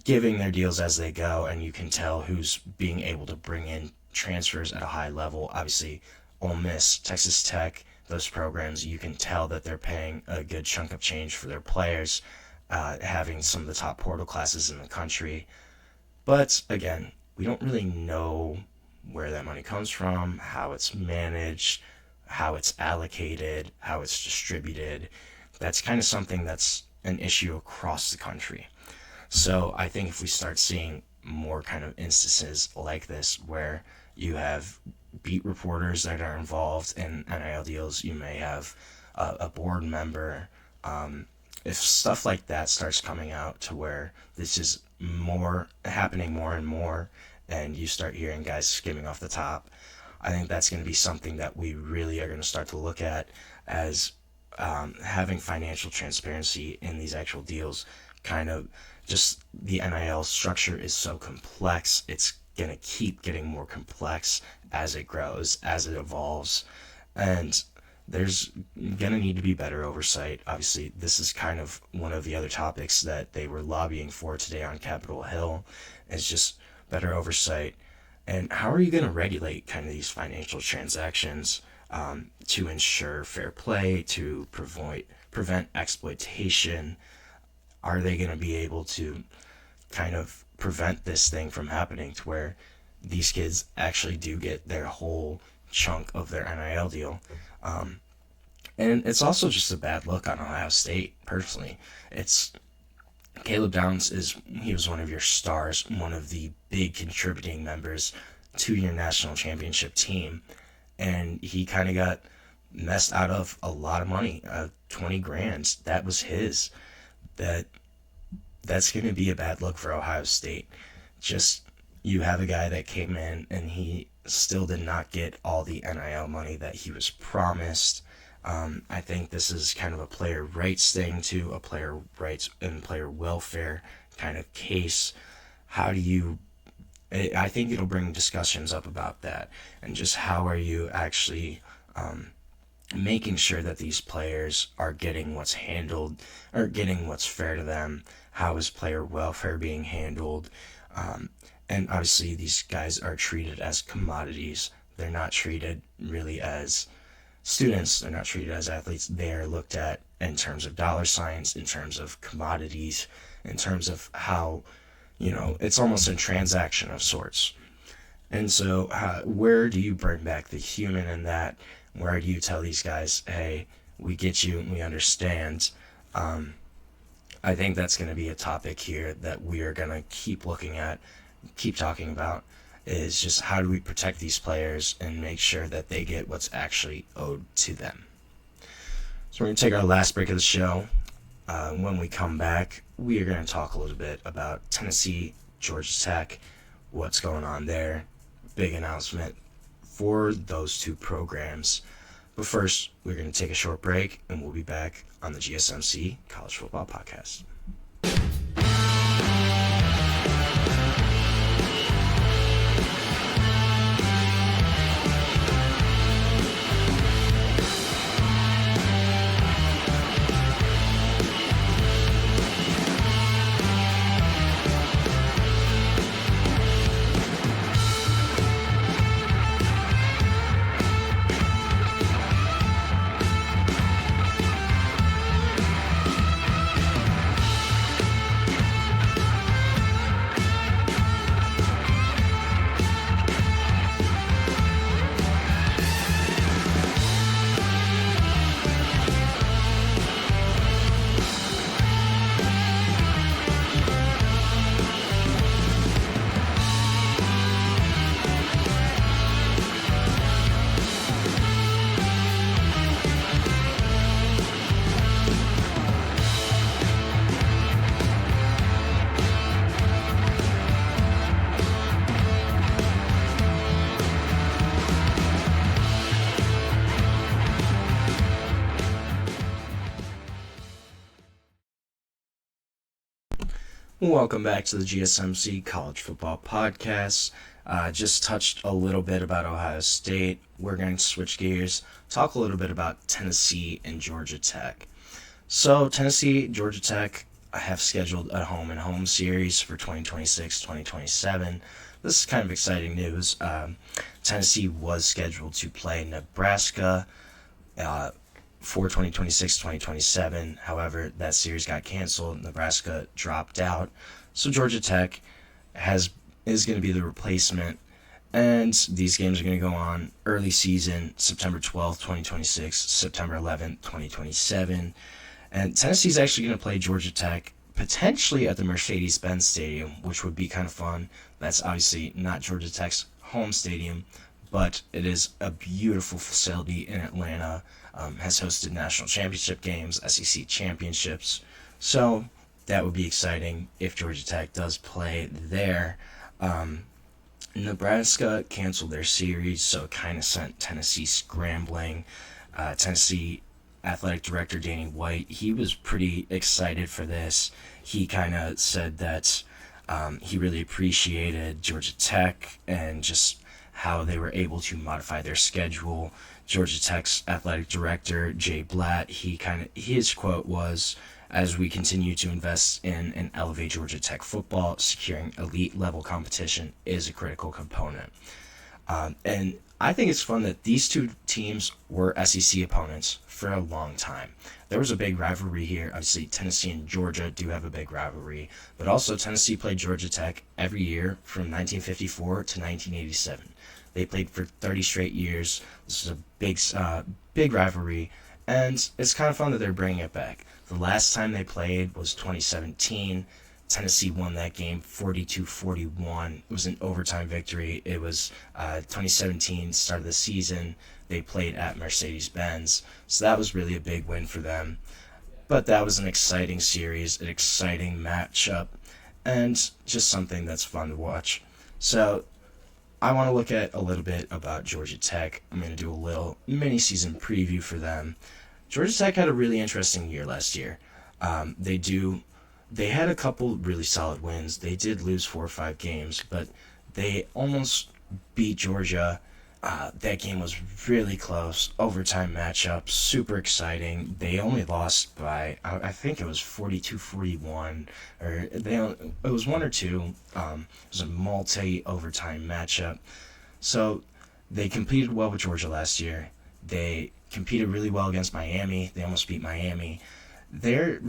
[SPEAKER 1] giving their deals as they go, and you can tell who's being able to bring in transfers at a high level. Obviously, Ole Miss, Texas Tech, those programs, you can tell that they're paying a good chunk of change for their players, having some of the top portal classes in the country. But again, we don't really know where that money comes from, how it's managed, how it's allocated, how it's distributed. That's kind of something that's an issue across the country. So I think if we start seeing more kind of instances like this where you have beat reporters that are involved in NIL deals, you may have a board member. If stuff like that starts coming out to where this is happening more and more, and you start hearing guys skimming off the top, I think that's going to be something that we really are going to start to look at as having financial transparency in these actual deals. Kind of just the NIL structure is so complex. It's going to keep getting more complex as it grows, as it evolves. And there's going to need to be better oversight. Obviously, this is kind of one of the other topics that they were lobbying for today on Capitol Hill, is just better oversight. And how are you going to regulate kind of these financial transactions to ensure fair play, to prevent exploitation? Are they going to be able to kind of prevent this thing from happening to where these kids actually do get their whole chunk of their NIL deal? And it's also just a bad look on Ohio State, personally. Caleb Downs he was one of your stars, one of the big contributing members to your national championship team, and he kind of got messed out of a lot of money, $20,000. That was his. That's going to be a bad look for Ohio State. Just, you have a guy that came in and he still did not get all the NIL money that he was promised. I think this is kind of a player rights thing too, a player rights and player welfare kind of case. I think it'll bring discussions up about that, and just how are you actually making sure that these players are getting what's handled, or getting what's fair to them. How is player welfare being handled? And obviously these guys are treated as commodities. They're not treated really as students. They're not treated as athletes. They are looked at in terms of dollar signs, in terms of commodities, in terms of how, it's almost a transaction of sorts. And so where do you bring back the human in that? Where do you tell these guys, hey, we get you and we understand? I think that's going to be a topic here that we are going to keep looking at, keep talking about, is just how do we protect these players and make sure that they get what's actually owed to them. So we're going to take our last break of the show. When we come back, we are going to talk a little bit about Tennessee, Georgia Tech, what's going on there. Big announcement for those two programs. But first, we're going to take a short break, and we'll be back on the GSMC College Football Podcast. Welcome back to the GSMC College Football Podcast. Just touched a little bit about Ohio State. We're going to switch gears, talk a little bit about Tennessee and Georgia Tech. So Tennessee, Georgia Tech, I have scheduled a home-and-home series for 2026-2027. This is kind of exciting news. Tennessee was scheduled to play Nebraska for 2026-2027. However, that series got canceled. Nebraska dropped out. So Georgia Tech is going to be the replacement. And these games are going to go on early season, September 12th, 2026, September 11th, 2027. And Tennessee's actually going to play Georgia Tech potentially at the Mercedes-Benz Stadium, which would be kind of fun. That's obviously not Georgia Tech's home stadium, but it is a beautiful facility in Atlanta. Has hosted national championship games, SEC championships. So that would be exciting if Georgia Tech does play there. Nebraska canceled their series, so it kind of sent Tennessee scrambling. Tennessee athletic director Danny White, he was pretty excited for this. He kind of said that he really appreciated Georgia Tech and just how they were able to modify their schedule. Georgia Tech's athletic director, Jay Blatt, his quote was, "As we continue to invest in and elevate Georgia Tech football, securing elite level competition is a critical component." And I think it's fun that these two teams were SEC opponents for a long time. There was a big rivalry here. Obviously, Tennessee and Georgia do have a big rivalry, but also Tennessee played Georgia Tech every year from 1954 to 1987. They played for 30 straight years. This is a big rivalry, and it's kind of fun that they're bringing it back. The last time they played was 2017. Tennessee won that game 42-41. It was an overtime victory. It was 2017, start of the season. They played at Mercedes-Benz, so that was really a big win for them. But that was an exciting series, an exciting matchup, and just something that's fun to watch. So I want to look at a little bit about Georgia Tech. I'm going to do a little mini-season preview for them. Georgia Tech had a really interesting year last year. They had a couple really solid wins. They did lose 4 or 5 games, but they almost beat Georgia. That game was really close. Overtime matchup, super exciting. They only lost by, I think it was 42-41, or it was 1 or 2. It was a multi-overtime matchup. So they competed well with Georgia last year. They competed really well against Miami. They almost beat Miami. Their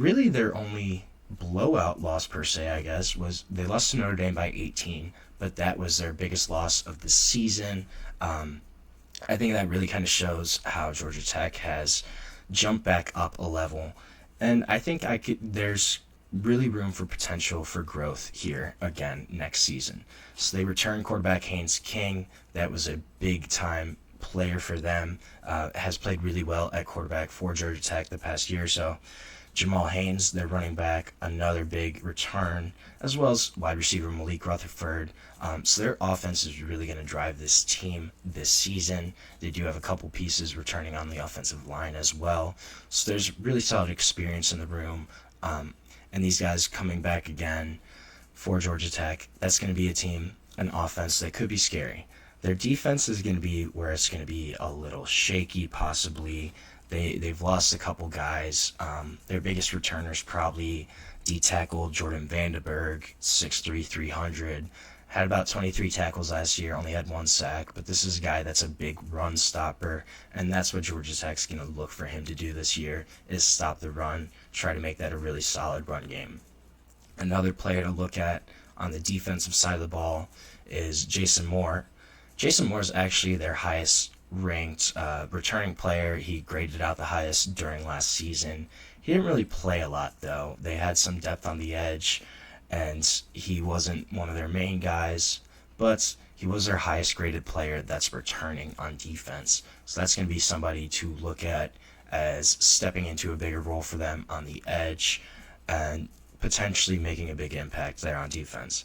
[SPEAKER 1] only blowout loss per se, I guess, was they lost to Notre Dame by 18, but that was their biggest loss of the season. I think that really kind of shows how Georgia Tech has jumped back up a level, and I think there's really room for potential for growth here again next season. So they return quarterback Haynes King. That was a big time player for them. Has played really well at quarterback for Georgia Tech the past year or so. Jamal Haynes, their running back, another big return, as well as wide receiver Malik Rutherford. So their offense is really going to drive this team this season. They do have a couple pieces returning on the offensive line as well. So there's really solid experience in the room. And these guys coming back again for Georgia Tech, that's going to be a team, an offense that could be scary. Their defense is going to be where it's going to be a little shaky, possibly. They've lost a couple guys. Their biggest returners probably D-tackle Jordan Vandenberg, 6'3", 300. Had about 23 tackles last year, only had 1 sack. But this is a guy that's a big run stopper, and that's what Georgia Tech's going to look for him to do this year, is stop the run, try to make that a really solid run game. Another player to look at on the defensive side of the ball is Jason Moore. Jason Moore is actually their highest ranked returning player. He graded out the highest during last season. He didn't really play a lot though. They had some depth on the edge, and he wasn't one of their main guys, but he was their highest graded player that's returning on defense. So that's going to be somebody to look at as stepping into a bigger role for them on the edge and potentially making a big impact there on defense.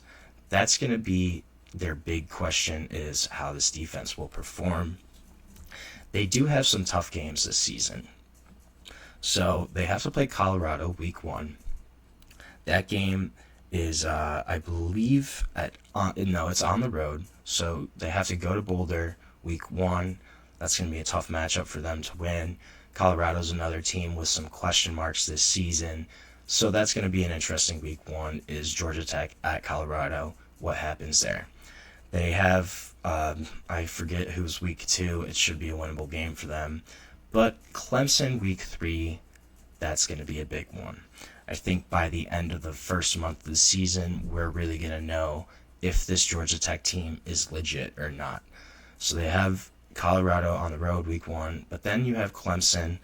[SPEAKER 1] That's going to be their big question, is how this defense will perform. They do have some tough games this season. So they have to play Colorado week 1. That game is, I believe, it's on the road. So they have to go to Boulder week 1. That's going to be a tough matchup for them to win. Colorado's another team with some question marks this season. So that's going to be an interesting week 1, is Georgia Tech at Colorado. What happens there? They have, I forget who's week 2. It should be a winnable game for them. But Clemson week 3, that's going to be a big one. I think by the end of the first month of the season, we're really going to know if this Georgia Tech team is legit or not. So they have Colorado on the road week 1, but then you have Clemson.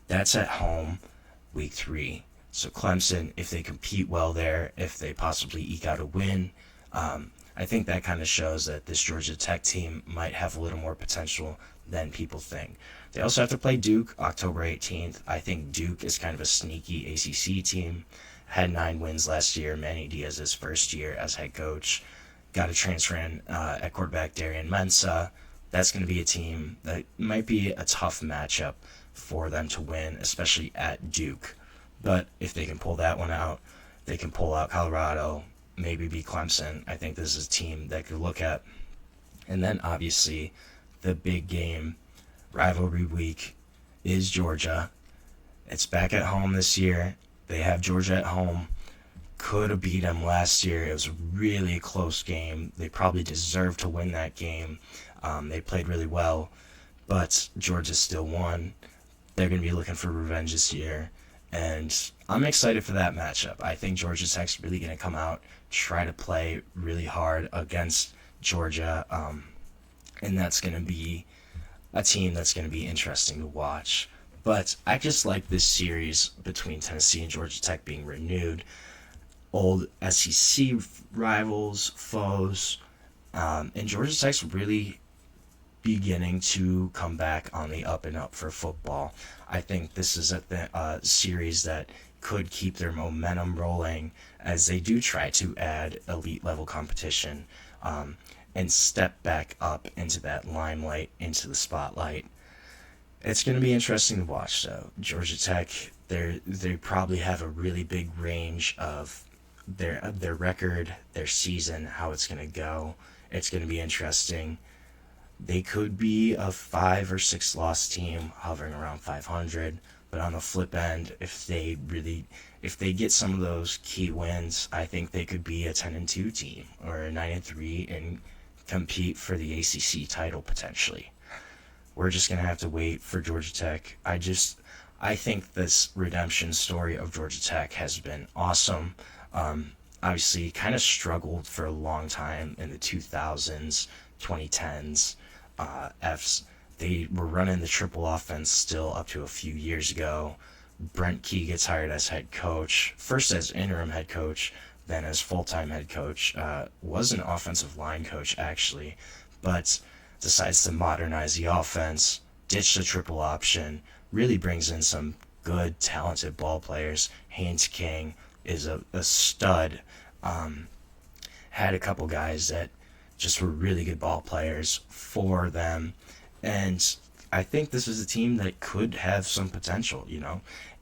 [SPEAKER 1] That's at home week 3. So Clemson, if they compete well there, if they possibly eke out a win, I think that kind of shows that this Georgia Tech team might have a little more potential than people think. They also have to play Duke October 18th. I think Duke is kind of a sneaky ACC team. Had 9 wins last year. Manny Diaz's first year as head coach. Got a transfer in at quarterback Darian Mensah. That's going to be a team that might be a tough matchup for them to win, especially at Duke. But if they can pull that one out, they can pull out Colorado, maybe beat Clemson. I think this is a team that could look at. And then obviously the big game, rivalry week, is Georgia. It's back at home this year. They have Georgia at home. Could have beat them last year. It was a really close game. They probably deserved to win that game. They played really well, but Georgia still won. They're going to be looking for revenge this year, and I'm excited for that matchup. I think Georgia Tech's really going to come out, try to play really hard against Georgia, and that's going to be a team that's going to be interesting to watch. But I just like this series between Tennessee and Georgia Tech being renewed. Old SEC rivals, foes, and Georgia Tech's really beginning to come back on the up and up for football. I think this is a series that could keep their momentum rolling as they do try to add elite level competition and step back up into that limelight, into the spotlight. It's going to be interesting to watch, though. Georgia Tech, they probably have a really big range of their record, their season, how it's going to go. It's going to be interesting. They could be a 5 or 6 loss team hovering around 500, but on the flip end, if they get some of those key wins, I think they could be a 10-2 team or a 9-3 and compete for the ACC title potentially. We're just going to have to wait for Georgia Tech. I think this redemption story of Georgia Tech has been awesome. Obviously, kind of struggled for a long time in the 2000s, 2010s. They were running the triple offense still up to a few years ago. Brent Key gets hired as head coach, first as interim head coach, then as full-time head coach. Was an offensive line coach, actually, but decides to modernize the offense, ditch the triple option, really brings in some good, talented ball players. Haynes King is a stud. Had a couple guys that just were really good ball players for them. And I think this is a team that could have some potential,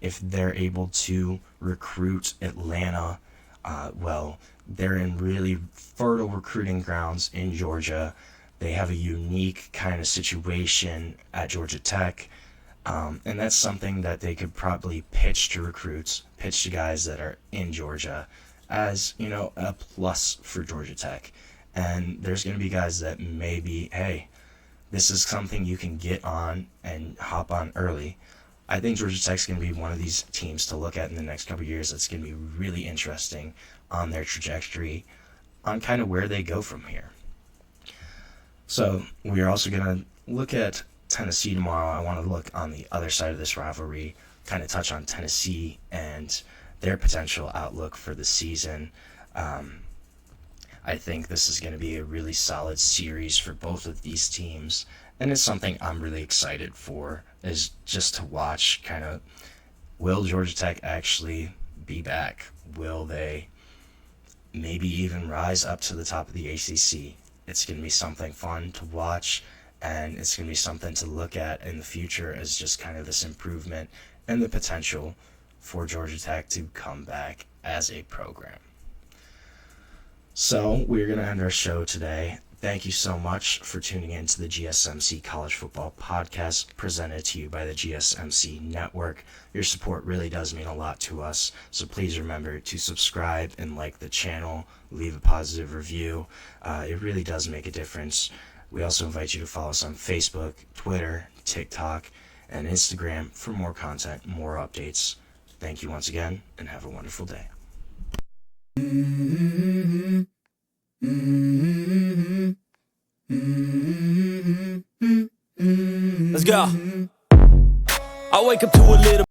[SPEAKER 1] if they're able to recruit Atlanta. They're in really fertile recruiting grounds in Georgia. They have a unique kind of situation at Georgia Tech. And that's something that they could probably pitch to recruits, pitch to guys that are in Georgia as, a plus for Georgia Tech. And there's going to be guys that maybe, hey, this is something you can get on and hop on early. I think Georgia Tech's going to be one of these teams to look at in the next couple of years that's going to be really interesting on their trajectory, on kind of where they go from here. So we are also going to look at Tennessee tomorrow. I want to look on the other side of this rivalry, kind of touch on Tennessee and their potential outlook for the season. I think this is going to be a really solid series for both of these teams, and it's something I'm really excited for, is just to watch kind of, will Georgia Tech actually be back? Will they maybe even rise up to the top of the ACC? It's going to be something fun to watch, and it's going to be something to look at in the future as just kind of this improvement and the potential for Georgia Tech to come back as a program. So we're going to end our show today. Thank you so much for tuning in to the GSMC College Football Podcast presented to you by the GSMC Network. Your support really does mean a lot to us, so please remember to subscribe and like the channel, leave a positive review. It really does make a difference. We also invite you to follow us on Facebook, Twitter, TikTok, and Instagram for more content, more updates. Thank you once again, and have a wonderful day.
[SPEAKER 3] Let's go. I wake up to a little